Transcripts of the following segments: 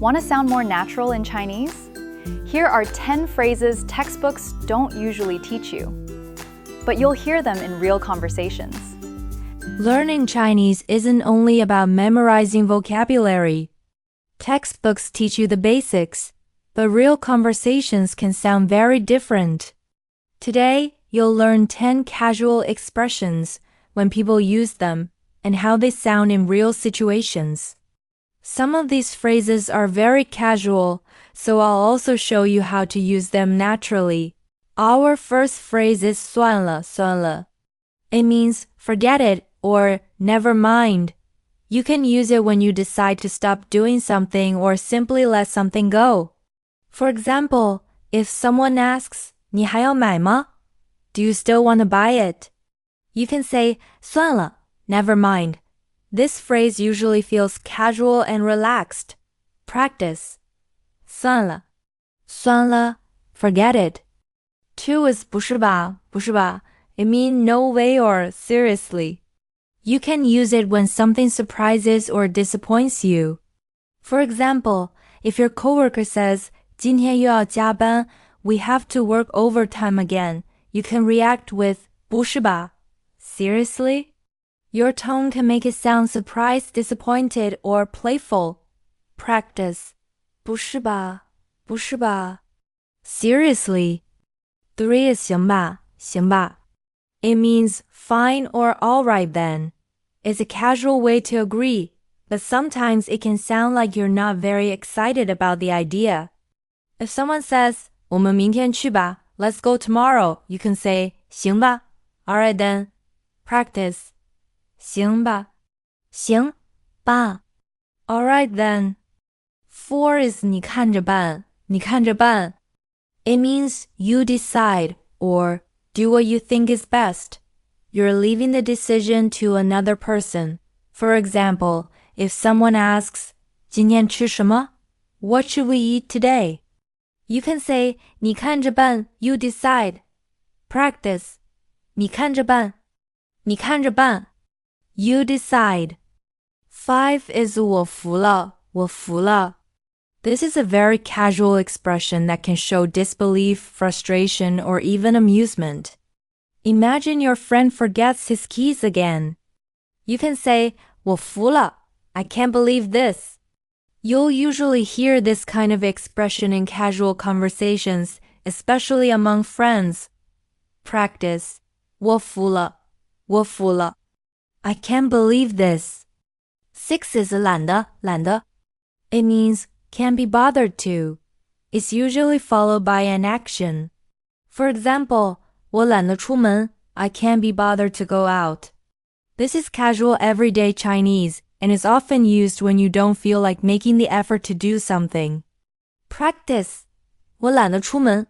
Want to sound more natural in Chinese? Here are 10 phrases textbooks don't usually teach you, but you'll hear them in real conversations. Learning Chinese isn't only about memorizing vocabulary. Textbooks teach you the basics, but real conversations can sound very different. Today, you'll learn 10 casual expressions when people use them and how they sound in real situations. Some of these phrases are very casual, so I'll also show you how to use them naturally. Our first phrase is 算了,算了. It means forget it or never mind. You can use it when you decide to stop doing something or simply let something go. For example, if someone asks, 你还要买吗? Do you still want to buy it? You can say, 算了, never mind. This phrase usually feels casual and relaxed. Practice. 算了, 算了, forget it. 2 is 不是吧, 不是吧. It means no way or seriously. You can use it when something surprises or disappoints you. For example, if your coworker says, 今天又要加班, we have to work overtime again, you can react with, 不是吧? Seriously? Your tone can make it sound surprised, disappointed, or playful. Practice. 不是吧? 不是吧? Seriously. 3 is 行吧? 行吧? It means fine or alright then. It's a casual way to agree, but sometimes it can sound like you're not very excited about the idea. If someone says, 我们明天去吧, let's go tomorrow, you can say, 行吧? Alright then. Practice. 行吧? 行吧? Alright then. 4 is 你看着办, 你看着办. It means you decide or do what you think is best. You're leaving the decision to another person. For example, if someone asks, 今天吃什么? What should we eat today? You can say, 你看着办, you decide. Practice. 你看着办, 你看着办. You decide. 5 is 我服了, 我服了. This is a very casual expression that can show disbelief, frustration, or even amusement. Imagine your friend forgets his keys again. You can say, 我服了, I can't believe this. You'll usually hear this kind of expression in casual conversations, especially among friends. Practice. 我服了, 我服了. I can't believe this. 6 is 懒得, 懒得. It means can't be bothered to. It's usually followed by an action. For example, 我懒得出门, I can't be bothered to go out. This is casual everyday Chinese and is often used when you don't feel like making the effort to do something. Practice. 我懒得出门.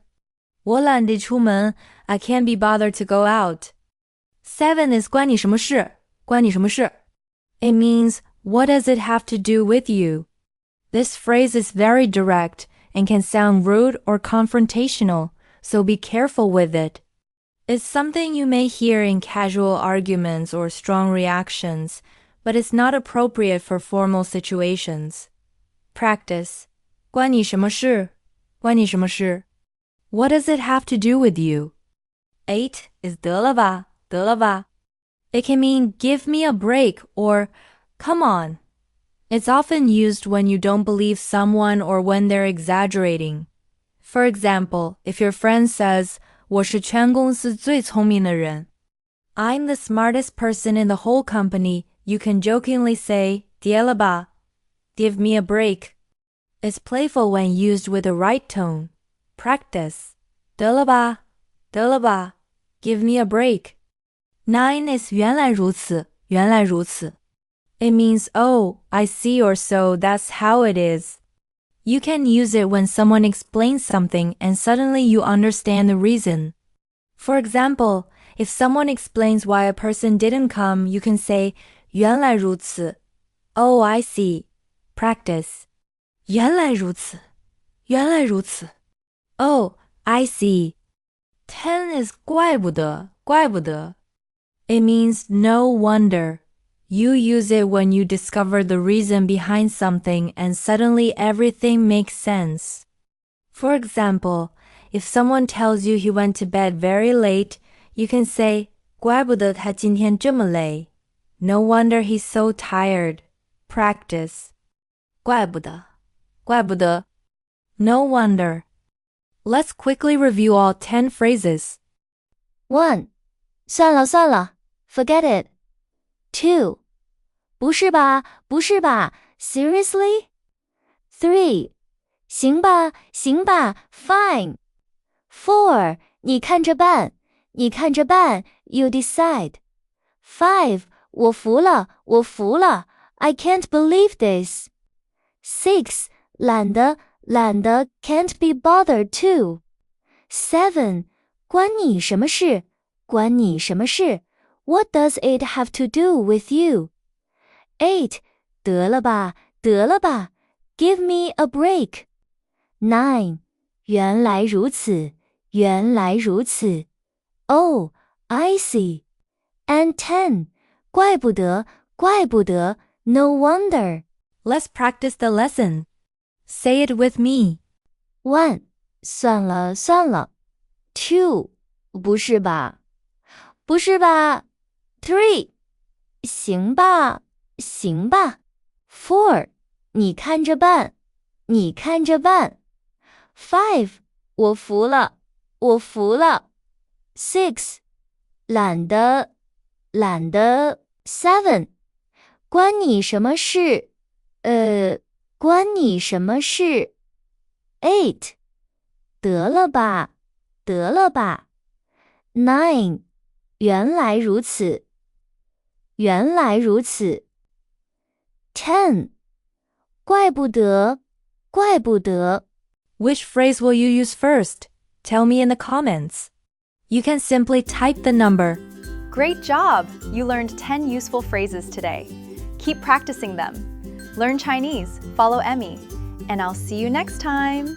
我懒得出门, I can't be bothered to go out. 7 is 关你什么事? 关你什么事? It means, what does it have to do with you? This phrase is very direct and can sound rude or confrontational, so be careful with it. It's something you may hear in casual arguments or strong reactions, but it's not appropriate for formal situations. Practice. 关你什么事? 关你什么事? What does it have to do with you? 8 is 得了吧, 得了吧. It can mean give me a break or come on. It's often used when you don't believe someone or when they're exaggerating. For example, if your friend says, 我是全公司最聪明的人. I'm the smartest person in the whole company. You can jokingly say, 跌了吧, give me a break. It's playful when used with the right tone. Practice. 得了吧, 得了吧, give me a break. 9 is 原来如此, 原来如此. It means, oh, I see or so, that's how it is. You can use it when someone explains something and suddenly you understand the reason. For example, if someone explains why a person didn't come, you can say, 原来如此. Oh, I see. Practice. 原来如此. 原来如此. Oh, I see. 10 is 怪不得, 怪不得. It means no wonder. You use it when you discover the reason behind something and suddenly everything makes sense. For example, if someone tells you he went to bed very late, you can say, 怪不得他今天这么累. No wonder he's so tired. Practice. 怪不得. No wonder. Let's quickly review all 10 phrases. 1. 算了算了 forget it. 2. 不是吧 seriously? 3. 行吧 fine. 4. 你看着办 you decide. 5. 我服了 I can't believe this. 6. 懒得 can't be bothered to. 7. 关你什么事 What does it have to do with you? 8. 得了吧 Give me a break. 9. 原来如此 Oh, I see. And 10. 怪不得 No wonder. Let's practice the lesson. Say it with me. 1. 算了 2. 不是吧 3. 行吧 4. 你看着办 5. 我服了 6. 懒得 7. 关你什么事 8. 得了吧 9. 原来如此 10. 怪不得 Which phrase will you use first? Tell me in the comments. You can simply type the number. Great job! You learned 10 useful phrases today. Keep practicing them. Learn Chinese, follow Emmy, and I'll see you next time.